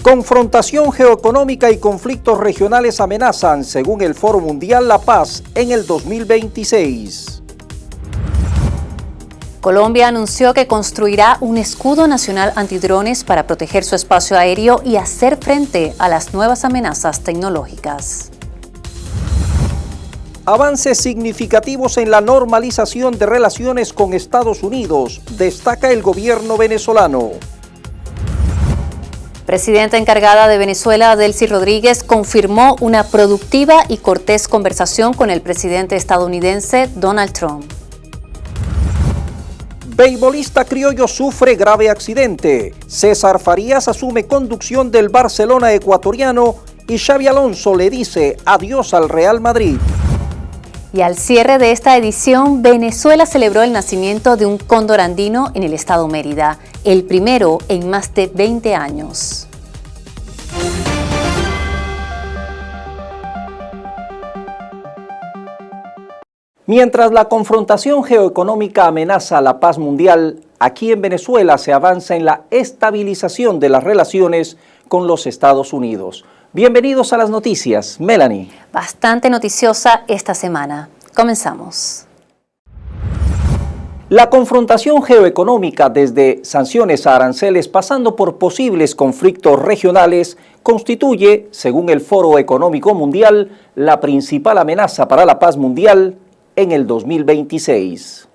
Confrontación geoeconómica y conflictos regionales amenazan, según el Foro Mundial, la paz en el 2026. Colombia anunció que construirá un escudo nacional antidrones para proteger su espacio aéreo y hacer frente a las nuevas amenazas tecnológicas. Avances significativos en la normalización de relaciones con Estados Unidos, destaca el gobierno venezolano. Presidenta encargada de Venezuela, Delcy Rodríguez, confirmó una productiva y cortés conversación con el presidente estadounidense Donald Trump. Beisbolista criollo sufre grave accidente. César Farías asume conducción del Barcelona ecuatoriano y Xabi Alonso le dice adiós al Real Madrid. Y al cierre de esta edición, Venezuela celebró el nacimiento de un cóndor andino en el estado Mérida, el primero en más de 20 años. Mientras la confrontación geoeconómica amenaza la paz mundial, aquí en Venezuela se avanza en la estabilización de las relaciones con los Estados Unidos. Bienvenidos a las noticias. Melanie. Bastante noticiosa esta semana. Comenzamos. La confrontación geoeconómica, desde sanciones a aranceles pasando por posibles conflictos regionales, constituye, según el Foro Económico Mundial, la principal amenaza para la paz mundial en el 2026.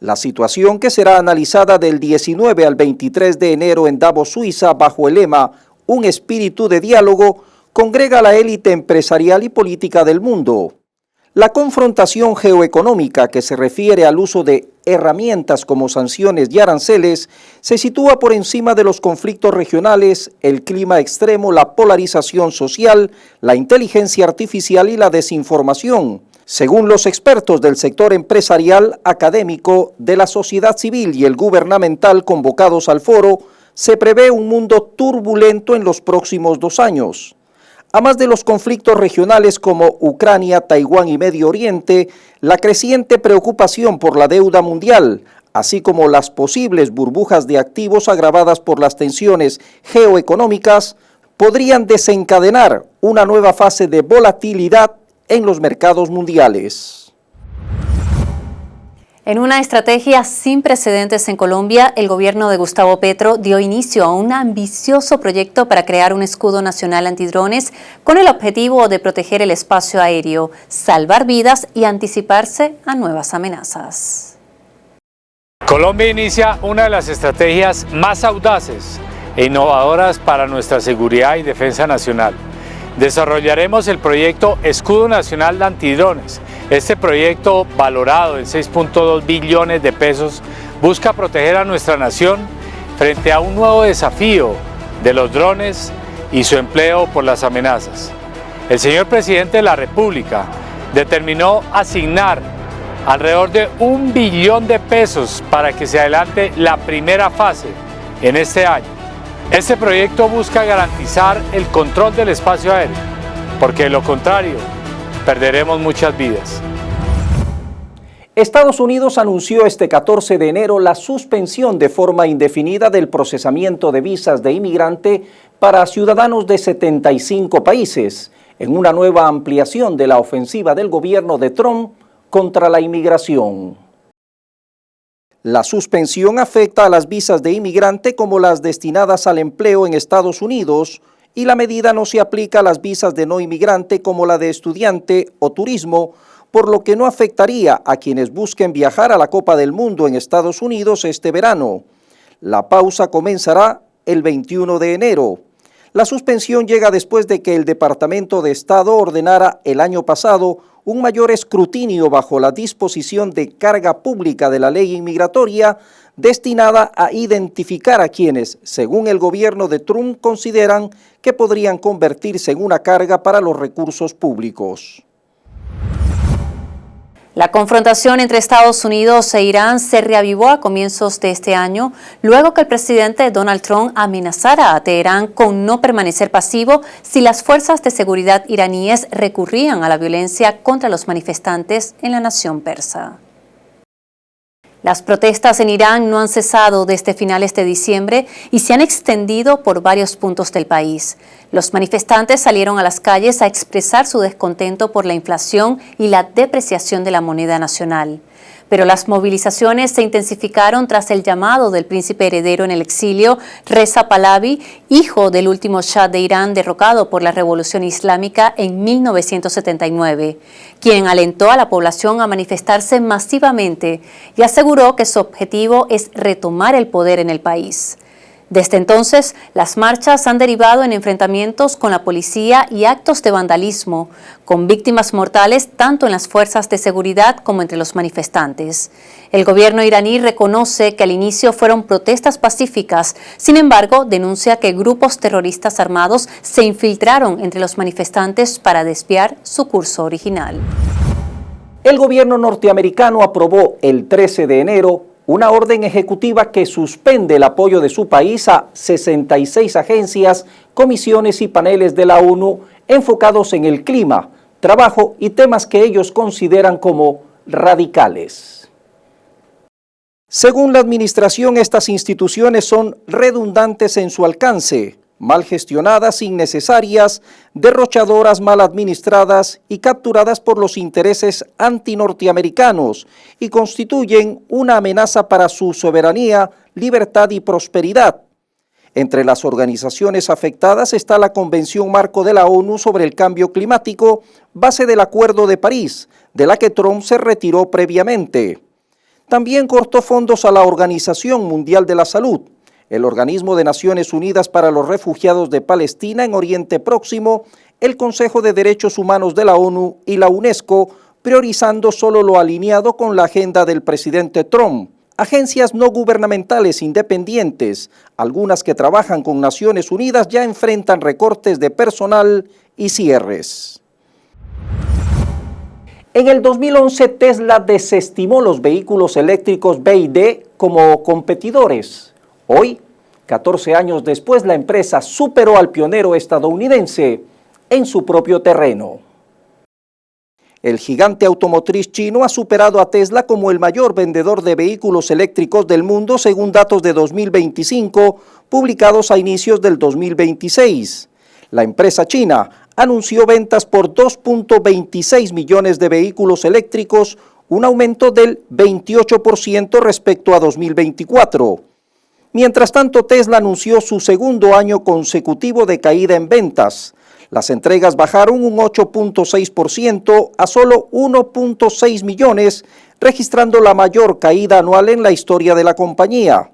La situación, que será analizada del 19 al 23 de enero en Davos, Suiza, bajo el lema Un espíritu de diálogo, congrega a la élite empresarial y política del mundo. La confrontación geoeconómica, que se refiere al uso de herramientas como sanciones y aranceles, se sitúa por encima de los conflictos regionales, el clima extremo, la polarización social, la inteligencia artificial y la desinformación. Según los expertos del sector empresarial, académico, de la sociedad civil y el gubernamental convocados al foro, se prevé un mundo turbulento en los próximos 2 años. Además de los conflictos regionales como Ucrania, Taiwán y Medio Oriente, la creciente preocupación por la deuda mundial, así como las posibles burbujas de activos agravadas por las tensiones geoeconómicas, podrían desencadenar una nueva fase de volatilidad en los mercados mundiales. En una estrategia sin precedentes en Colombia, el gobierno de Gustavo Petro dio inicio a un ambicioso proyecto para crear un escudo nacional antidrones con el objetivo de proteger el espacio aéreo, salvar vidas y anticiparse a nuevas amenazas. Colombia inicia una de las estrategias más audaces e innovadoras para nuestra seguridad y defensa nacional. Desarrollaremos el proyecto Escudo Nacional de Antidrones. Este proyecto, valorado en 6.2 billones de pesos, busca proteger a nuestra nación frente a un nuevo desafío de los drones y su empleo por las amenazas. El señor presidente de la República determinó asignar alrededor de 1 billón de pesos para que se adelante la primera fase en este año. Este proyecto busca garantizar el control del espacio aéreo, porque de lo contrario, perderemos muchas vidas. Estados Unidos anunció este 14 de enero la suspensión de forma indefinida del procesamiento de visas de inmigrante para ciudadanos de 75 países, en una nueva ampliación de la ofensiva del gobierno de Trump contra la inmigración. La suspensión afecta a las visas de inmigrante como las destinadas al empleo en Estados Unidos, y la medida no se aplica a las visas de no inmigrante como la de estudiante o turismo, por lo que no afectaría a quienes busquen viajar a la Copa del Mundo en Estados Unidos este verano. La pausa comenzará el 21 de enero. La suspensión llega después de que el Departamento de Estado ordenara el año pasado un mayor escrutinio bajo la disposición de carga pública de la ley inmigratoria destinada a identificar a quienes, según el gobierno de Trump, consideran que podrían convertirse en una carga para los recursos públicos. La confrontación entre Estados Unidos e Irán se reavivó a comienzos de este año, luego que el presidente Donald Trump amenazara a Teherán con no permanecer pasivo si las fuerzas de seguridad iraníes recurrían a la violencia contra los manifestantes en la nación persa. Las protestas en Irán no han cesado desde finales de diciembre y se han extendido por varios puntos del país. Los manifestantes salieron a las calles a expresar su descontento por la inflación y la depreciación de la moneda nacional. Pero las movilizaciones se intensificaron tras el llamado del príncipe heredero en el exilio, Reza Pahlavi, hijo del último Shah de Irán derrocado por la Revolución Islámica en 1979, quien alentó a la población a manifestarse masivamente y aseguró que su objetivo es retomar el poder en el país. Desde entonces, las marchas han derivado en enfrentamientos con la policía y actos de vandalismo, con víctimas mortales tanto en las fuerzas de seguridad como entre los manifestantes. El gobierno iraní reconoce que al inicio fueron protestas pacíficas, sin embargo, denuncia que grupos terroristas armados se infiltraron entre los manifestantes para desviar su curso original. El gobierno norteamericano aprobó el 13 de enero una orden ejecutiva que suspende el apoyo de su país a 66 agencias, comisiones y paneles de la ONU enfocados en el clima, trabajo y temas que ellos consideran como radicales. Según la administración, estas instituciones son redundantes en su alcance, mal gestionadas, innecesarias, derrochadoras, mal administradas y capturadas por los intereses antinorteamericanos y constituyen una amenaza para su soberanía, libertad y prosperidad. Entre las organizaciones afectadas está la Convención Marco de la ONU sobre el Cambio Climático, base del Acuerdo de París, de la que Trump se retiró previamente. También cortó fondos a la Organización Mundial de la Salud, el Organismo de Naciones Unidas para los Refugiados de Palestina en Oriente Próximo, el Consejo de Derechos Humanos de la ONU y la UNESCO, priorizando solo lo alineado con la agenda del presidente Trump. Agencias no gubernamentales independientes, algunas que trabajan con Naciones Unidas, ya enfrentan recortes de personal y cierres. En el 2011, Tesla desestimó los vehículos eléctricos BYD como competidores. Hoy, 14 años después, la empresa superó al pionero estadounidense en su propio terreno. El gigante automotriz chino ha superado a Tesla como el mayor vendedor de vehículos eléctricos del mundo según datos de 2025 publicados a inicios del 2026. La empresa china anunció ventas por 2.26 millones de vehículos eléctricos, un aumento del 28% respecto a 2024. Mientras tanto, Tesla anunció su segundo año consecutivo de caída en ventas. Las entregas bajaron un 8.6% a solo 1.6 millones, registrando la mayor caída anual en la historia de la compañía.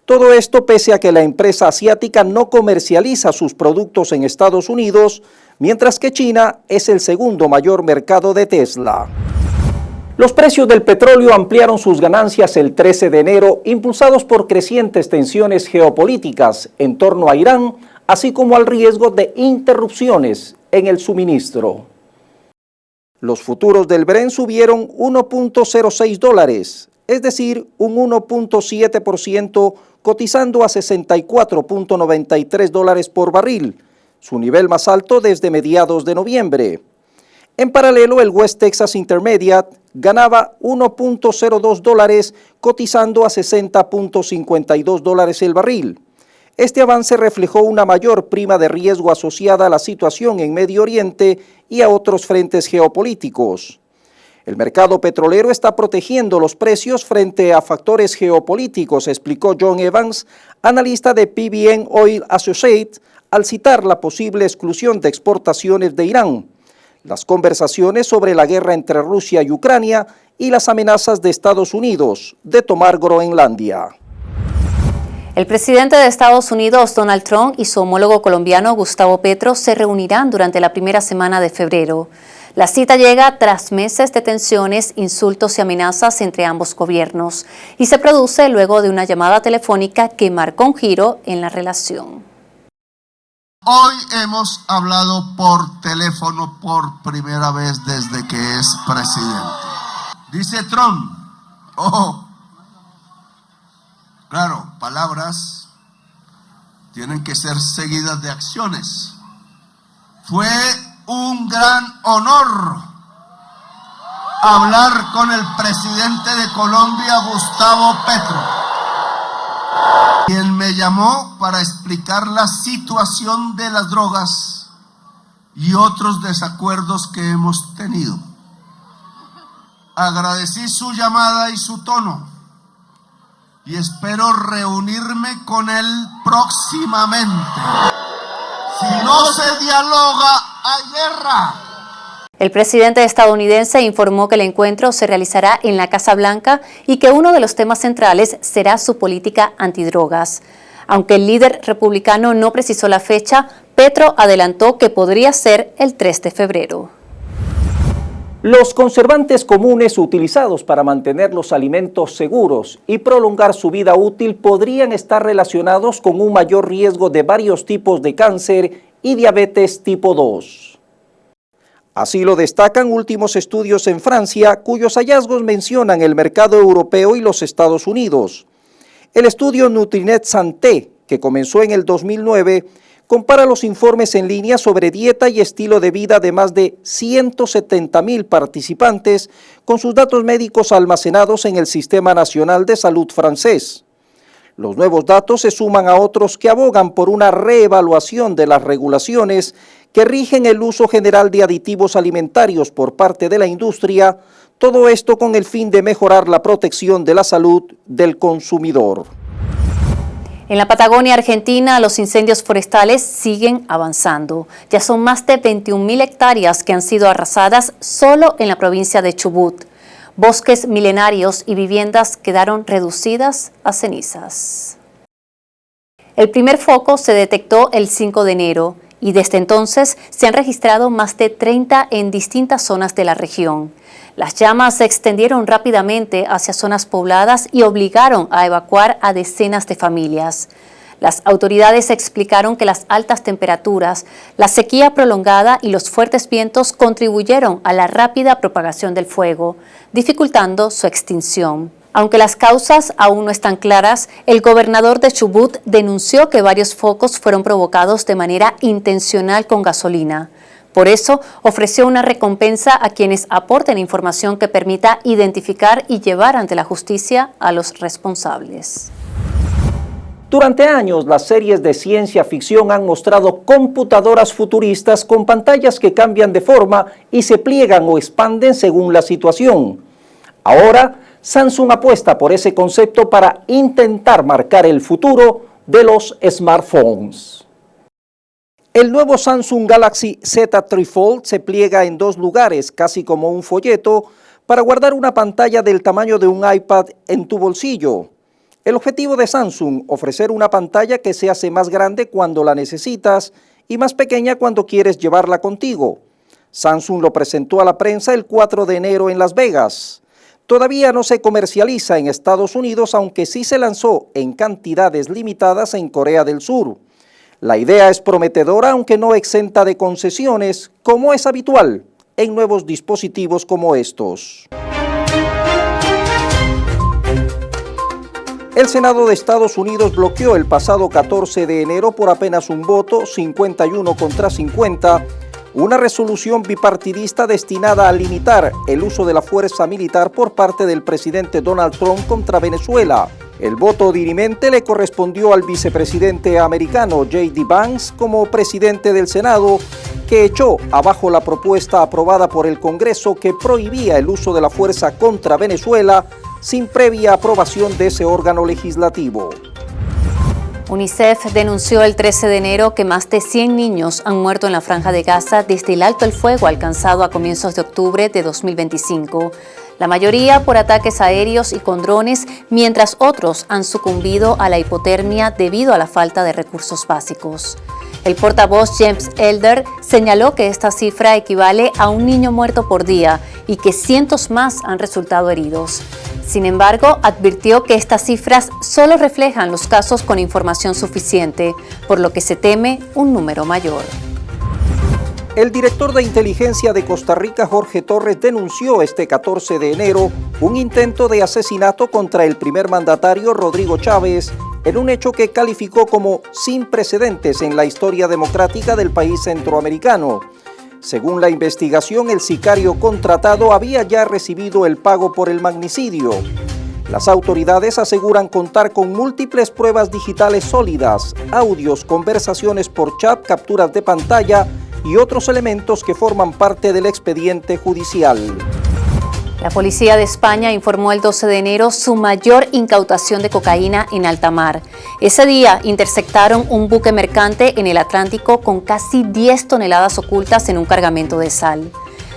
Todo esto pese a que la empresa asiática no comercializa sus productos en Estados Unidos, mientras que China es el segundo mayor mercado de Tesla. Los precios del petróleo ampliaron sus ganancias el 13 de enero, impulsados por crecientes tensiones geopolíticas en torno a Irán, así como al riesgo de interrupciones en el suministro. Los futuros del Brent subieron 1.06 dólares, es decir, un 1.7%, cotizando a 64.93 dólares por barril, su nivel más alto desde mediados de noviembre. En paralelo, el West Texas Intermediate ganaba 1.02 dólares, cotizando a 60.52 dólares el barril. Este avance reflejó una mayor prima de riesgo asociada a la situación en Medio Oriente y a otros frentes geopolíticos. El mercado petrolero está protegiendo los precios frente a factores geopolíticos, explicó John Evans, analista de PBN Oil Associates, al citar la posible exclusión de exportaciones de Irán, las conversaciones sobre la guerra entre Rusia y Ucrania y las amenazas de Estados Unidos de tomar Groenlandia. El presidente de Estados Unidos, Donald Trump, y su homólogo colombiano, Gustavo Petro, se reunirán durante la primera semana de febrero. La cita llega tras meses de tensiones, insultos y amenazas entre ambos gobiernos y se produce luego de una llamada telefónica que marcó un giro en la relación. Hoy hemos hablado por teléfono por primera vez desde que es presidente. Dice Trump, claro, palabras tienen que ser seguidas de acciones. Fue un gran honor hablar con el presidente de Colombia, Gustavo Petro, quien me llamó para explicar la situación de las drogas y otros desacuerdos que hemos tenido. Agradecí su llamada y su tono y espero reunirme con él próximamente. Si no se dialoga, hay guerra. El presidente estadounidense informó que el encuentro se realizará en la Casa Blanca y que uno de los temas centrales será su política antidrogas. Aunque el líder republicano no precisó la fecha, Petro adelantó que podría ser el 3 de febrero. Los conservantes comunes utilizados para mantener los alimentos seguros y prolongar su vida útil podrían estar relacionados con un mayor riesgo de varios tipos de cáncer y diabetes tipo 2. Así lo destacan últimos estudios en Francia, cuyos hallazgos mencionan el mercado europeo y los Estados Unidos. El estudio Nutrinet Santé, que comenzó en el 2009, compara los informes en línea sobre dieta y estilo de vida de más de 170.000 participantes con sus datos médicos almacenados en el Sistema Nacional de Salud francés. Los nuevos datos se suman a otros que abogan por una reevaluación de las regulaciones que rigen el uso general de aditivos alimentarios por parte de la industria, todo esto con el fin de mejorar la protección de la salud del consumidor. En la Patagonia Argentina, los incendios forestales siguen avanzando. Ya son más de 21.000 hectáreas que han sido arrasadas solo en la provincia de Chubut. Bosques milenarios y viviendas quedaron reducidas a cenizas. El primer foco se detectó el 5 de enero y desde entonces se han registrado más de 30 en distintas zonas de la región. Las llamas se extendieron rápidamente hacia zonas pobladas y obligaron a evacuar a decenas de familias. Las autoridades explicaron que las altas temperaturas, la sequía prolongada y los fuertes vientos contribuyeron a la rápida propagación del fuego, dificultando su extinción. Aunque las causas aún no están claras, el gobernador de Chubut denunció que varios focos fueron provocados de manera intencional con gasolina. Por eso, ofreció una recompensa a quienes aporten información que permita identificar y llevar ante la justicia a los responsables. Durante años, las series de ciencia ficción han mostrado computadoras futuristas con pantallas que cambian de forma y se pliegan o expanden según la situación. Ahora, Samsung apuesta por ese concepto para intentar marcar el futuro de los smartphones. El nuevo Samsung Galaxy Z Fold se pliega en dos lugares, casi como un folleto, para guardar una pantalla del tamaño de un iPad en tu bolsillo. El objetivo de Samsung, ofrecer una pantalla que se hace más grande cuando la necesitas y más pequeña cuando quieres llevarla contigo. Samsung lo presentó a la prensa el 4 de enero en Las Vegas. Todavía no se comercializa en Estados Unidos, aunque sí se lanzó en cantidades limitadas en Corea del Sur. La idea es prometedora, aunque no exenta de concesiones, como es habitual en nuevos dispositivos como estos. El Senado de Estados Unidos bloqueó el pasado 14 de enero por apenas un voto, 51 contra 50, una resolución bipartidista destinada a limitar el uso de la fuerza militar por parte del presidente Donald Trump contra Venezuela. El voto dirimente le correspondió al vicepresidente americano J.D. Vance como presidente del Senado, que echó abajo la propuesta aprobada por el Congreso que prohibía el uso de la fuerza contra Venezuela sin previa aprobación de ese órgano legislativo. UNICEF denunció el 13 de enero que más de 100 niños han muerto en la Franja de Gaza desde el alto el fuego alcanzado a comienzos de octubre de 2025. La mayoría por ataques aéreos y con drones, mientras otros han sucumbido a la hipotermia debido a la falta de recursos básicos. El portavoz James Elder señaló que esta cifra equivale a un niño muerto por día y que cientos más han resultado heridos. Sin embargo, advirtió que estas cifras solo reflejan los casos con información suficiente, por lo que se teme un número mayor. El director de inteligencia de Costa Rica, Jorge Torres, denunció este 14 de enero un intento de asesinato contra el primer mandatario Rodrigo Chávez en un hecho que calificó como sin precedentes en la historia democrática del país centroamericano. Según la investigación, el sicario contratado había ya recibido el pago por el magnicidio. Las autoridades aseguran contar con múltiples pruebas digitales sólidas, audios, conversaciones por chat, capturas de pantalla y otros elementos que forman parte del expediente judicial. La policía de España informó el 12 de enero su mayor incautación de cocaína en alta mar. Ese día interceptaron un buque mercante en el Atlántico con casi 10 toneladas ocultas en un cargamento de sal.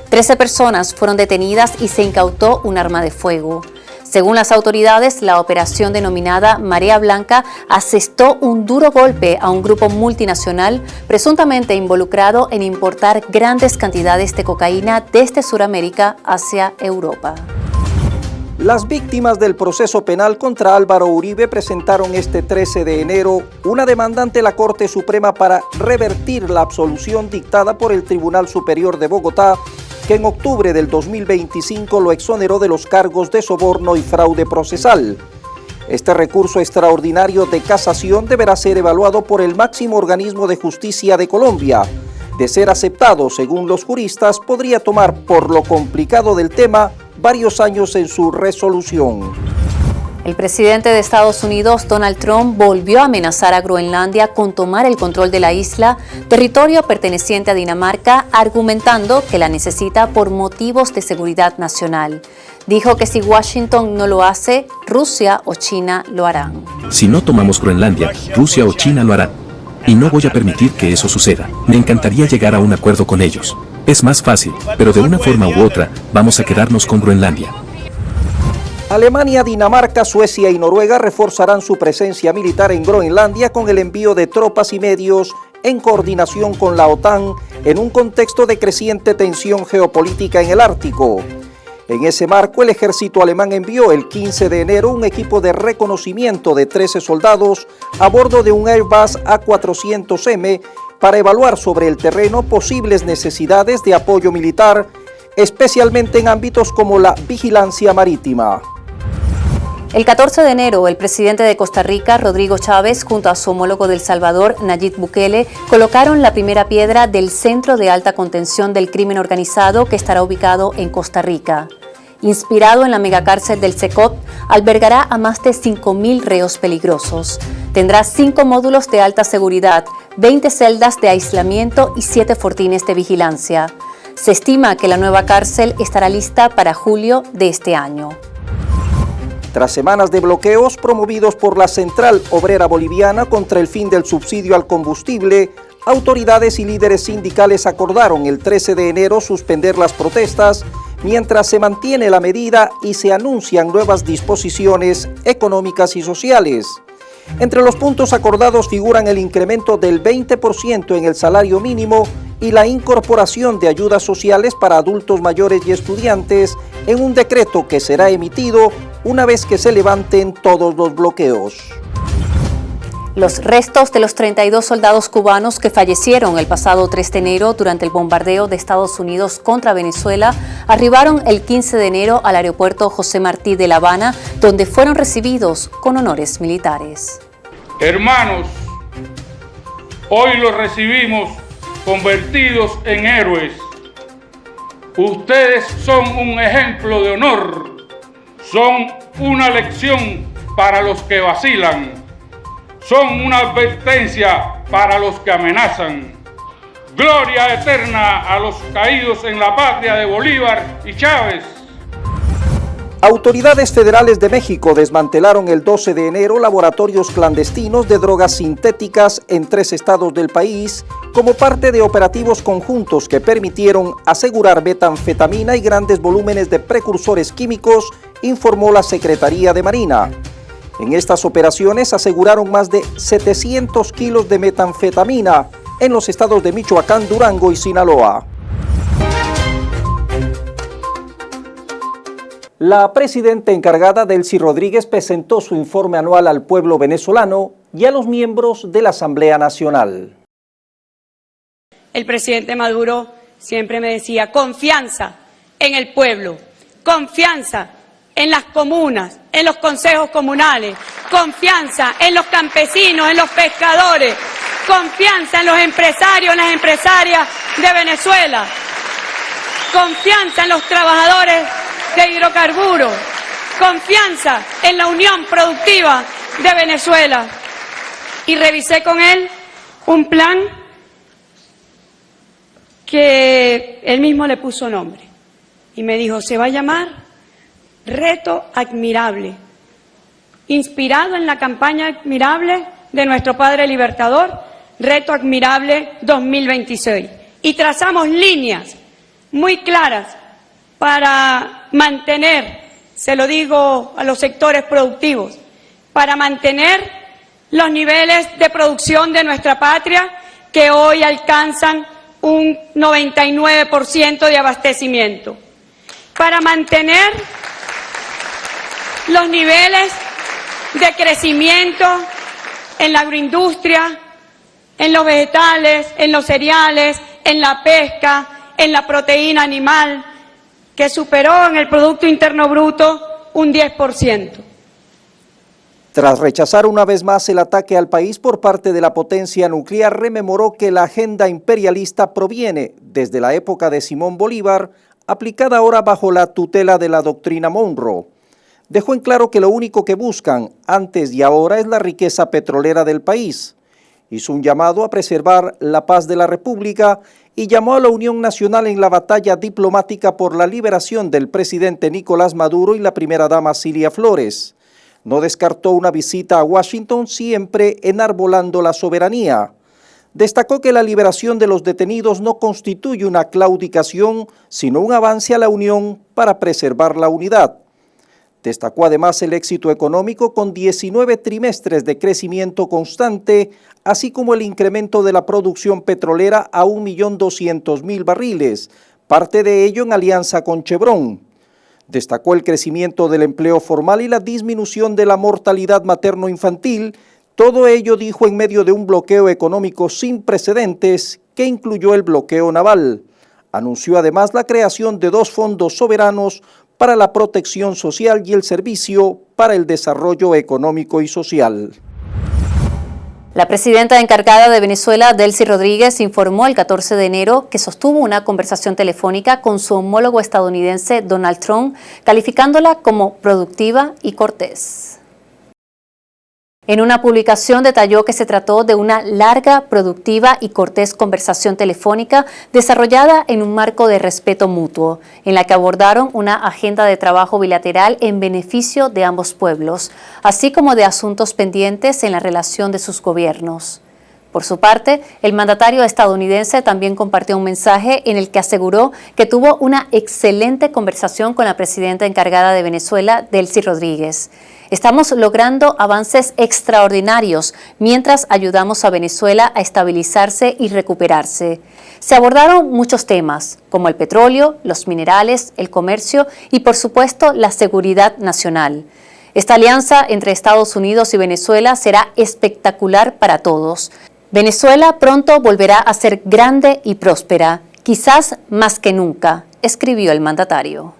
13 personas fueron detenidas y se incautó un arma de fuego. Según las autoridades, la operación denominada Marea Blanca asestó un duro golpe a un grupo multinacional presuntamente involucrado en importar grandes cantidades de cocaína desde Sudamérica hacia Europa. Las víctimas del proceso penal contra Álvaro Uribe presentaron este 13 de enero una demanda ante la Corte Suprema para revertir la absolución dictada por el Tribunal Superior de Bogotá, que en octubre del 2025 lo exoneró de los cargos de soborno y fraude procesal. Este recurso extraordinario de casación deberá ser evaluado por el máximo organismo de justicia de Colombia. De ser aceptado, según los juristas, podría tomar, por lo complicado del tema, varios años en su resolución. El presidente de Estados Unidos, Donald Trump, volvió a amenazar a Groenlandia con tomar el control de la isla, territorio perteneciente a Dinamarca, argumentando que la necesita por motivos de seguridad nacional. Dijo que si Washington no lo hace, Rusia o China lo harán. Si no tomamos Groenlandia, Rusia o China lo harán. Y no voy a permitir que eso suceda. Me encantaría llegar a un acuerdo con ellos. Es más fácil, pero de una forma u otra, vamos a quedarnos con Groenlandia. Alemania, Dinamarca, Suecia y Noruega reforzarán su presencia militar en Groenlandia con el envío de tropas y medios en coordinación con la OTAN en un contexto de creciente tensión geopolítica en el Ártico. En ese marco, el ejército alemán envió el 15 de enero un equipo de reconocimiento de 13 soldados a bordo de un Airbus A400M para evaluar sobre el terreno posibles necesidades de apoyo militar, especialmente en ámbitos como la vigilancia marítima. El 14 de enero, el presidente de Costa Rica, Rodrigo Chávez, junto a su homólogo de El Salvador, Nayib Bukele, colocaron la primera piedra del Centro de Alta Contención del Crimen Organizado que estará ubicado en Costa Rica. Inspirado en la megacárcel del Secot, albergará a más de 5.000 reos peligrosos. Tendrá 5 módulos de alta seguridad, 20 celdas de aislamiento y 7 fortines de vigilancia. Se estima que la nueva cárcel estará lista para julio de este año. Tras semanas de bloqueos promovidos por la Central Obrera Boliviana contra el fin del subsidio al combustible, autoridades y líderes sindicales acordaron el 13 de enero suspender las protestas mientras se mantiene la medida y se anuncian nuevas disposiciones económicas y sociales. Entre los puntos acordados figuran el incremento del 20% en el salario mínimo y la incorporación de ayudas sociales para adultos mayores y estudiantes en un decreto que será emitido una vez que se levanten todos los bloqueos. Los restos de los 32 soldados cubanos que fallecieron el pasado 3 de enero durante el bombardeo de Estados Unidos contra Venezuela arribaron el 15 de enero al aeropuerto José Martí de La Habana, donde fueron recibidos con honores militares. Hermanos, hoy los recibimos convertidos en héroes. Ustedes son un ejemplo de honor, son una lección para los que vacilan. Son una advertencia para los que amenazan. Gloria eterna a los caídos en la patria de Bolívar y Chávez. Autoridades federales de México desmantelaron el 12 de enero laboratorios clandestinos de drogas sintéticas en 3 estados del país como parte de operativos conjuntos que permitieron asegurar metanfetamina y grandes volúmenes de precursores químicos, informó la Secretaría de Marina. En estas operaciones aseguraron más de 700 kilos de metanfetamina en los estados de Michoacán, Durango y Sinaloa. La presidenta encargada, Delcy Rodríguez, presentó su informe anual al pueblo venezolano y a los miembros de la Asamblea Nacional. El presidente Maduro siempre me decía, confianza en el pueblo, confianza en las comunas, en los consejos comunales, confianza en los campesinos, en los pescadores, confianza en los empresarios, en las empresarias de Venezuela. confianza en los trabajadores de hidrocarburos, confianza en la unión productiva de Venezuela. Y revisé con él un plan que él mismo le puso nombre. Y me dijo, se va a llamar Reto Admirable, inspirado en la campaña admirable de nuestro Padre Libertador, Reto Admirable 2026. Y trazamos líneas muy claras para mantener, se lo digo a los sectores productivos, para mantener los niveles de producción de nuestra patria que hoy alcanzan un 99% de abastecimiento, para mantener los niveles de crecimiento en la agroindustria, en los vegetales, en los cereales, en la pesca, en la proteína animal, que superó en el Producto Interno Bruto un 10%. Tras rechazar una vez más el ataque al país por parte de la potencia nuclear, rememoró que la agenda imperialista proviene desde la época de Simón Bolívar, aplicada ahora bajo la tutela de la doctrina Monroe. Dejó en claro que lo único que buscan antes y ahora es la riqueza petrolera del país. Hizo un llamado a preservar la paz de la República y llamó a la unión nacional en la batalla diplomática por la liberación del presidente Nicolás Maduro y la primera dama Cilia Flores. No descartó una visita a Washington, siempre enarbolando la soberanía. Destacó que la liberación de los detenidos no constituye una claudicación, sino un avance a la unión para preservar la unidad. Destacó además el éxito económico con 19 trimestres de crecimiento constante, así como el incremento de la producción petrolera a 1.200.000 barriles, parte de ello en alianza con Chevron. Destacó el crecimiento del empleo formal y la disminución de la mortalidad materno-infantil, todo ello dijo en medio de un bloqueo económico sin precedentes que incluyó el bloqueo naval. Anunció además la creación de 2 fondos soberanos para la protección social y el servicio para el desarrollo económico y social. La presidenta encargada de Venezuela, Delcy Rodríguez, informó el 14 de enero que sostuvo una conversación telefónica con su homólogo estadounidense Donald Trump, calificándola como productiva y cortés. En una publicación detalló que se trató de una larga, productiva y cortés conversación telefónica desarrollada en un marco de respeto mutuo, en la que abordaron una agenda de trabajo bilateral en beneficio de ambos pueblos, así como de asuntos pendientes en la relación de sus gobiernos. Por su parte, el mandatario estadounidense también compartió un mensaje en el que aseguró que tuvo una excelente conversación con la presidenta encargada de Venezuela, Delcy Rodríguez. Estamos logrando avances extraordinarios mientras ayudamos a Venezuela a estabilizarse y recuperarse. Se abordaron muchos temas, como el petróleo, los minerales, el comercio y, por supuesto, la seguridad nacional. Esta alianza entre Estados Unidos y Venezuela será espectacular para todos. Venezuela pronto volverá a ser grande y próspera, quizás más que nunca, escribió el mandatario.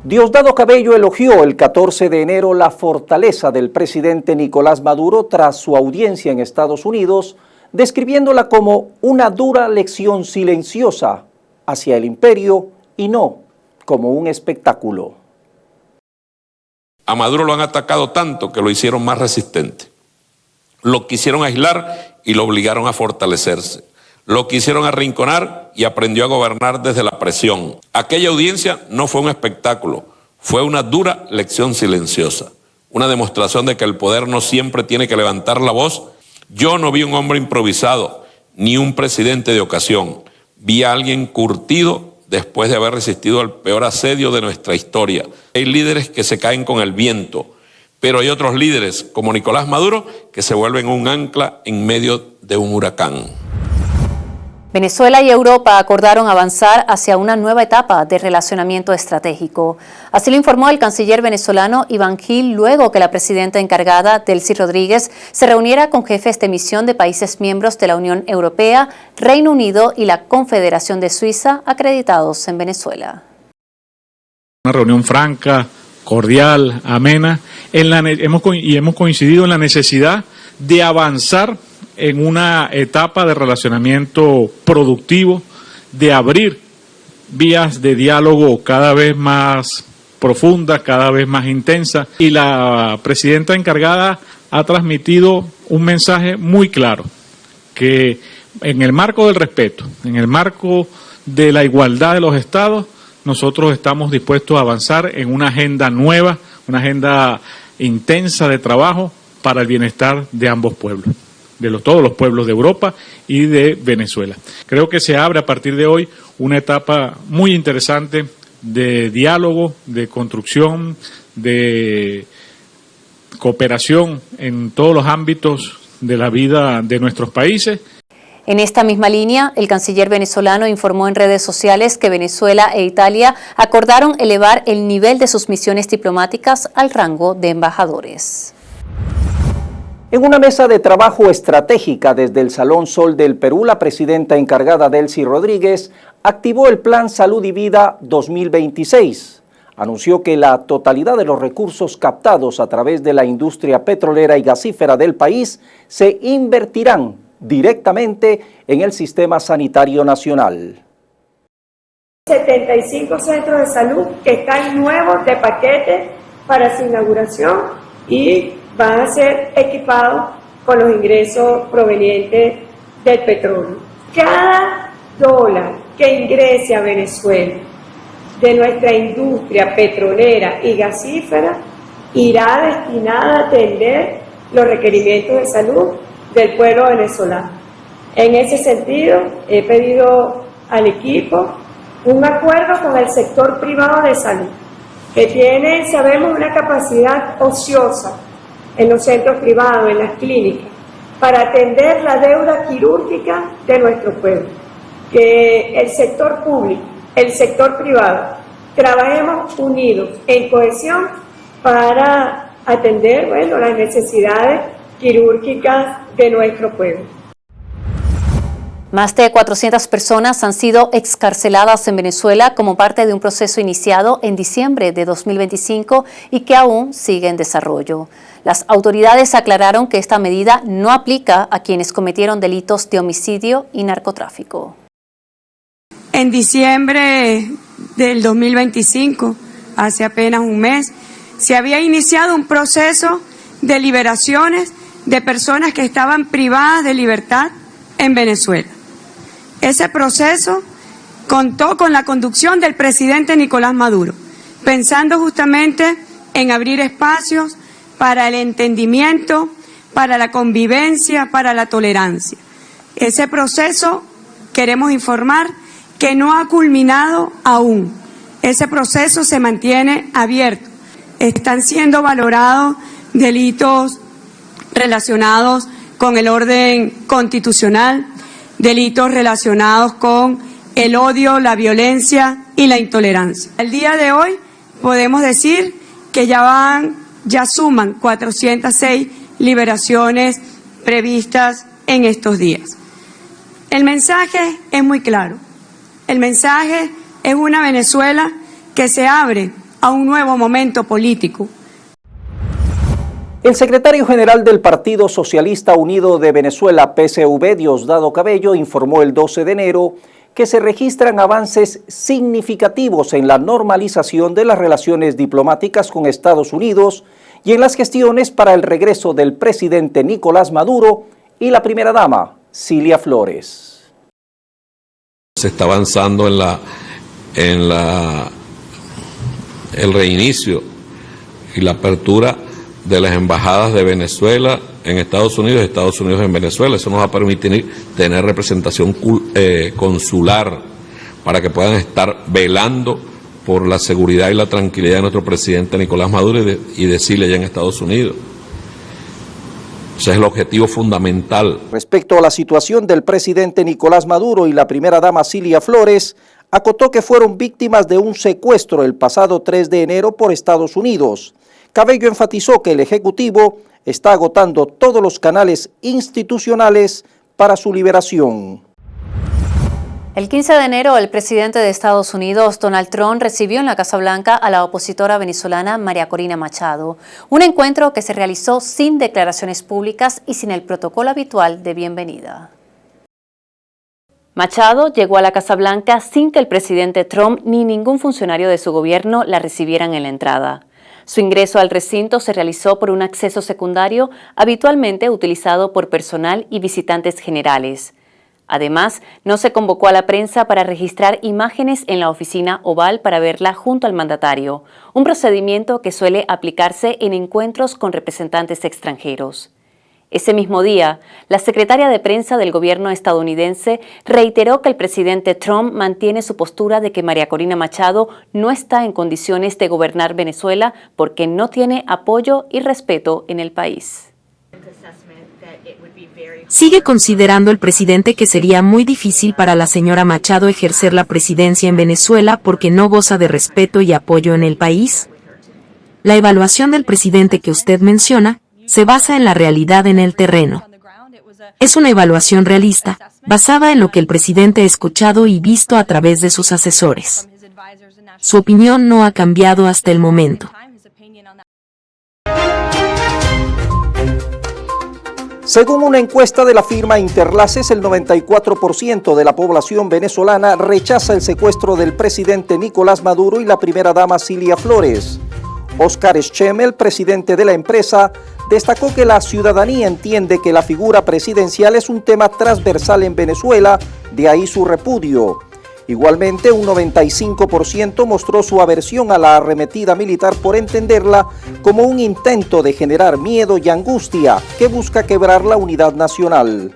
Diosdado Cabello elogió el 14 de enero la fortaleza del presidente Nicolás Maduro tras su audiencia en Estados Unidos, describiéndola como una dura lección silenciosa hacia el imperio y no como un espectáculo. A Maduro lo han atacado tanto que lo hicieron más resistente. Lo quisieron aislar y lo obligaron a fortalecerse. Lo quisieron arrinconar y aprendió a gobernar desde la presión. Aquella audiencia no fue un espectáculo, fue una dura lección silenciosa. Una demostración de que el poder no siempre tiene que levantar la voz. Yo no vi un hombre improvisado, ni un presidente de ocasión. Vi a alguien curtido después de haber resistido al peor asedio de nuestra historia. Hay líderes que se caen con el viento, pero hay otros líderes, como Nicolás Maduro, que se vuelven un ancla en medio de un huracán. Venezuela y Europa acordaron avanzar hacia una nueva etapa de relacionamiento estratégico. Así lo informó el canciller venezolano Iván Gil luego que la presidenta encargada, Delcy Rodríguez, se reuniera con jefes de misión de países miembros de la Unión Europea, Reino Unido y la Confederación de Suiza acreditados en Venezuela. Una reunión franca, cordial, amena, hemos coincidido en la necesidad de avanzar en una etapa de relacionamiento productivo, de abrir vías de diálogo cada vez más profundas, cada vez más intensas, y la presidenta encargada ha transmitido un mensaje muy claro, que en el marco del respeto, en el marco de la igualdad de los estados, nosotros estamos dispuestos a avanzar en una agenda nueva, una agenda intensa de trabajo para el bienestar de ambos pueblos, de todos los pueblos de Europa y de Venezuela. Creo que se abre a partir de hoy una etapa muy interesante de diálogo, de construcción, de cooperación en todos los ámbitos de la vida de nuestros países. En esta misma línea, el canciller venezolano informó en redes sociales que Venezuela e Italia acordaron elevar el nivel de sus misiones diplomáticas al rango de embajadores. En una mesa de trabajo estratégica desde el Salón Sol del Perú, la presidenta encargada Delcy Rodríguez activó el Plan Salud y Vida 2026. Anunció que la totalidad de los recursos captados a través de la industria petrolera y gasífera del país se invertirán directamente en el sistema sanitario nacional. 75 centros de salud que están nuevos de paquete para su inauguración y van a ser equipados con los ingresos provenientes del petróleo. Cada dólar que ingrese a Venezuela de nuestra industria petrolera y gasífera irá destinada a atender los requerimientos de salud del pueblo venezolano. En ese sentido, he pedido al equipo un acuerdo con el sector privado de salud, que tiene, sabemos, una capacidad ociosa en los centros privados, en las clínicas, para atender la deuda quirúrgica de nuestro pueblo. Que el sector público, el sector privado, trabajemos unidos en cohesión para atender, las necesidades quirúrgicas de nuestro pueblo. Más de 400 personas han sido excarceladas en Venezuela como parte de un proceso iniciado en diciembre de 2025 y que aún sigue en desarrollo. Las autoridades aclararon que esta medida no aplica a quienes cometieron delitos de homicidio y narcotráfico. En diciembre del 2025, hace apenas un mes, se había iniciado un proceso de liberaciones de personas que estaban privadas de libertad en Venezuela. Ese proceso contó con la conducción del presidente Nicolás Maduro, pensando justamente en abrir espacios para el entendimiento, para la convivencia, para la tolerancia. Ese proceso, queremos informar, que no ha culminado aún. Ese proceso se mantiene abierto. Están siendo valorados delitos relacionados con el orden constitucional, delitos relacionados con el odio, la violencia y la intolerancia. Al día de hoy podemos decir que ya suman 406 liberaciones previstas en estos días. El mensaje es muy claro. El mensaje es una Venezuela que se abre a un nuevo momento político. El secretario general del Partido Socialista Unido de Venezuela, PSV, Diosdado Cabello, informó el 12 de enero que se registran avances significativos en la normalización de las relaciones diplomáticas con Estados Unidos y en las gestiones para el regreso del presidente Nicolás Maduro y la primera dama, Cilia Flores. Se está avanzando en el reinicio y la apertura de las embajadas de Venezuela en Estados Unidos y Estados Unidos en Venezuela. Eso nos va a permitir tener representación consular para que puedan estar velando por la seguridad y la tranquilidad de nuestro presidente Nicolás Maduro y de Cilia allá en Estados Unidos. Ese es el objetivo fundamental. Respecto a la situación del presidente Nicolás Maduro y la primera dama Cilia Flores, acotó que fueron víctimas de un secuestro el pasado 3 de enero por Estados Unidos. Cabello enfatizó que el Ejecutivo está agotando todos los canales institucionales para su liberación. El 15 de enero, el presidente de Estados Unidos, Donald Trump, recibió en la Casa Blanca a la opositora venezolana María Corina Machado, un encuentro que se realizó sin declaraciones públicas y sin el protocolo habitual de bienvenida. Machado llegó a la Casa Blanca sin que el presidente Trump ni ningún funcionario de su gobierno la recibieran en la entrada. Su ingreso al recinto se realizó por un acceso secundario habitualmente utilizado por personal y visitantes generales. Además, no se convocó a la prensa para registrar imágenes en la oficina oval para verla junto al mandatario, un procedimiento que suele aplicarse en encuentros con representantes extranjeros. Ese mismo día, la secretaria de prensa del gobierno estadounidense reiteró que el presidente Trump mantiene su postura de que María Corina Machado no está en condiciones de gobernar Venezuela porque no tiene apoyo y respeto en el país. Sigue considerando el presidente que sería muy difícil para la señora Machado ejercer la presidencia en Venezuela porque no goza de respeto y apoyo en el país. La evaluación del presidente que usted menciona se basa en la realidad en el terreno. Es una evaluación realista, basada en lo que el presidente ha escuchado y visto a través de sus asesores. Su opinión no ha cambiado hasta el momento. Según una encuesta de la firma Interlaces, el 94% de la población venezolana rechaza el secuestro del presidente Nicolás Maduro y la primera dama Cilia Flores. Oscar Schemmel, presidente de la empresa, destacó que la ciudadanía entiende que la figura presidencial es un tema transversal en Venezuela, de ahí su repudio. Igualmente, un 95% mostró su aversión a la arremetida militar por entenderla como un intento de generar miedo y angustia que busca quebrar la unidad nacional.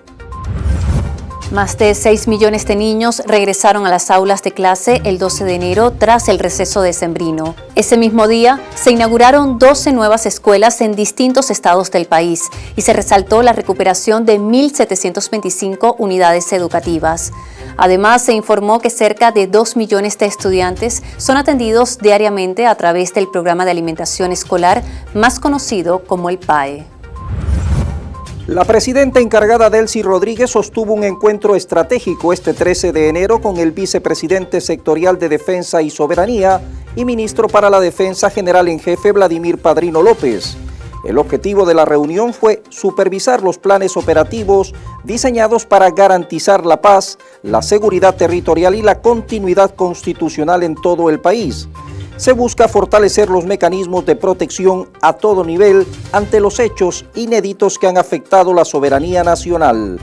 Más de 6 millones de niños regresaron a las aulas de clase el 12 de enero tras el receso decembrino. Ese mismo día se inauguraron 12 nuevas escuelas en distintos estados del país y se resaltó la recuperación de 1.725 unidades educativas. Además, se informó que cerca de 2 millones de estudiantes son atendidos diariamente a través del programa de alimentación escolar más conocido como el PAE. La presidenta encargada Delcy Rodríguez sostuvo un encuentro estratégico este 13 de enero con el vicepresidente sectorial de Defensa y Soberanía y ministro para la Defensa General en Jefe Vladimir Padrino López. El objetivo de la reunión fue supervisar los planes operativos diseñados para garantizar la paz, la seguridad territorial y la continuidad constitucional en todo el país. Se busca fortalecer los mecanismos de protección a todo nivel ante los hechos inéditos que han afectado la soberanía nacional.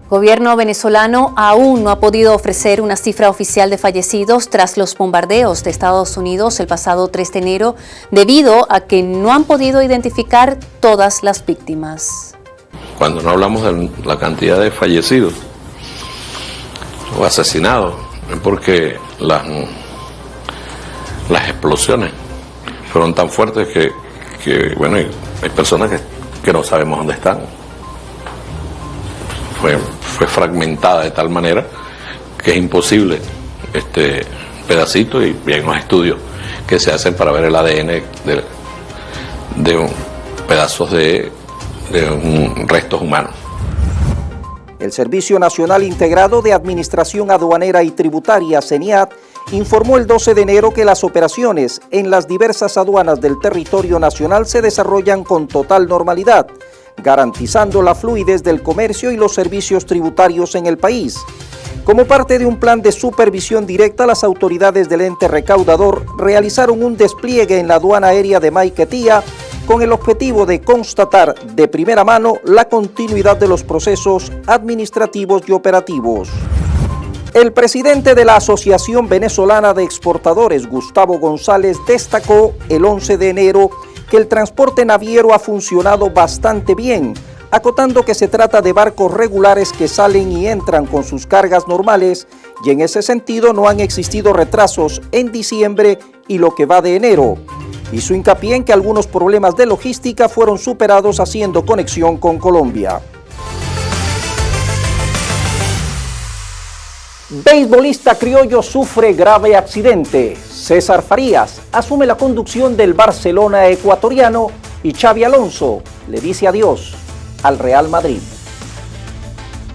Gobierno venezolano aún no ha podido ofrecer una cifra oficial de fallecidos tras los bombardeos de Estados Unidos el pasado 3 de enero, debido a que no han podido identificar todas las víctimas. Cuando no hablamos de la cantidad de fallecidos o asesinados, es porque las explosiones fueron tan fuertes que bueno, hay personas que no sabemos dónde están. Fue fragmentada de tal manera que es imposible pedacito, y hay unos estudios que se hacen para ver el ADN de pedazos de restos humanos. El Servicio Nacional Integrado de Administración Aduanera y Tributaria, CENIAT, informó el 12 de enero que las operaciones en las diversas aduanas del territorio nacional se desarrollan con total normalidad, garantizando la fluidez del comercio y los servicios tributarios en el país. Como parte de un plan de supervisión directa, las autoridades del ente recaudador realizaron un despliegue en la aduana aérea de Maiquetía con el objetivo de constatar de primera mano la continuidad de los procesos administrativos y operativos. El presidente de la Asociación Venezolana de Exportadores, Gustavo González, destacó el 11 de enero que el transporte naviero ha funcionado bastante bien, acotando que se trata de barcos regulares que salen y entran con sus cargas normales y en ese sentido no han existido retrasos en diciembre y lo que va de enero. Hizo hincapié en que algunos problemas de logística fueron superados haciendo conexión con Colombia. Beisbolista criollo sufre grave accidente. César Farías asume la conducción del Barcelona ecuatoriano y Xabi Alonso le dice adiós al Real Madrid.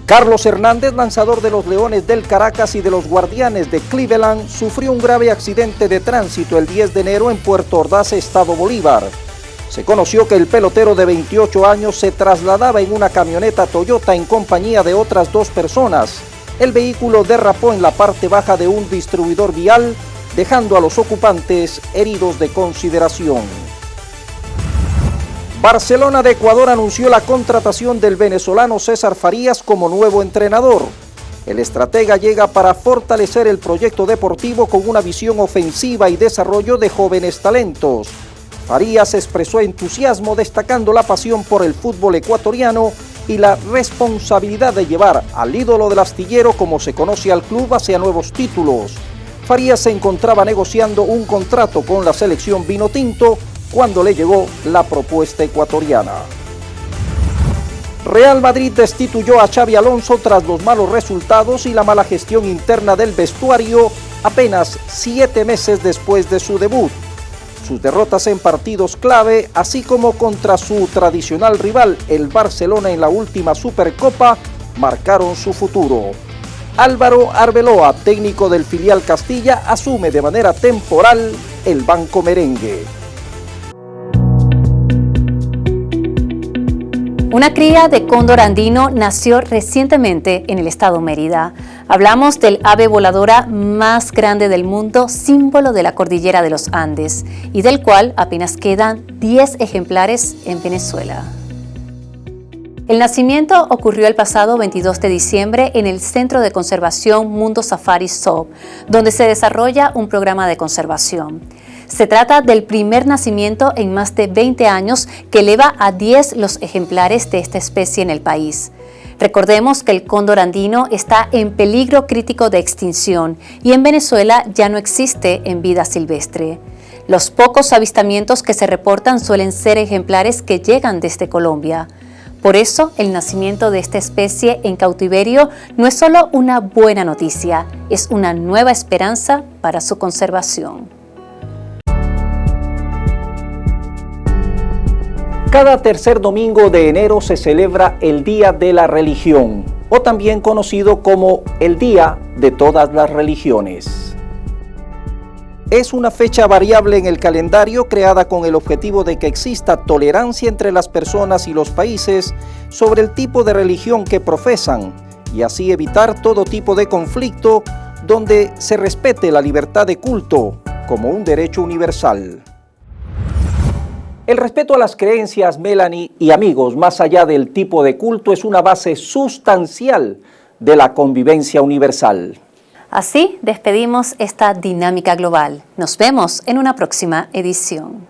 Carlos Hernández, lanzador de los Leones del Caracas y de los Guardianes de Cleveland, sufrió un grave accidente de tránsito el 10 de enero en Puerto Ordaz, Estado Bolívar. Se conoció que el pelotero de 28 años se trasladaba en una camioneta Toyota en compañía de otras 2 personas el vehículo derrapó en la parte baja de un distribuidor vial, dejando a los ocupantes heridos de consideración. Barcelona de Ecuador anunció la contratación del venezolano César Farías como nuevo entrenador. El estratega llega para fortalecer el proyecto deportivo con una visión ofensiva y desarrollo de jóvenes talentos. Farías expresó entusiasmo destacando la pasión por el fútbol ecuatoriano y la responsabilidad de llevar al ídolo del astillero, como se conoce al club, hacia nuevos títulos. Farías se encontraba negociando un contrato con la selección vinotinto cuando le llegó la propuesta ecuatoriana. Real Madrid destituyó a Xabi Alonso tras los malos resultados y la mala gestión interna del vestuario apenas 7 meses después de su debut. Sus derrotas en partidos clave, así como contra su tradicional rival, el Barcelona, en la última Supercopa, marcaron su futuro. Álvaro Arbeloa, técnico del filial Castilla, asume de manera temporal el banco merengue. Una cría de cóndor andino nació recientemente en el estado Mérida. Hablamos del ave voladora más grande del mundo, símbolo de la cordillera de los Andes, y del cual apenas quedan 10 ejemplares en Venezuela. El nacimiento ocurrió el pasado 22 de diciembre en el Centro de Conservación Mundo Safari Zoo, donde se desarrolla un programa de conservación. Se trata del primer nacimiento en más de 20 años que eleva a 10 los ejemplares de esta especie en el país. Recordemos que el cóndor andino está en peligro crítico de extinción y en Venezuela ya no existe en vida silvestre. Los pocos avistamientos que se reportan suelen ser ejemplares que llegan desde Colombia. Por eso, el nacimiento de esta especie en cautiverio no es solo una buena noticia, es una nueva esperanza para su conservación. Cada tercer domingo de enero se celebra el Día de la Religión, o también conocido como el Día de todas las religiones. Es una fecha variable en el calendario creada con el objetivo de que exista tolerancia entre las personas y los países sobre el tipo de religión que profesan y así evitar todo tipo de conflicto donde se respete la libertad de culto como un derecho universal. El respeto a las creencias, Melanie y amigos, más allá del tipo de culto, es una base sustancial de la convivencia universal. Así despedimos esta dinámica global. Nos vemos en una próxima edición.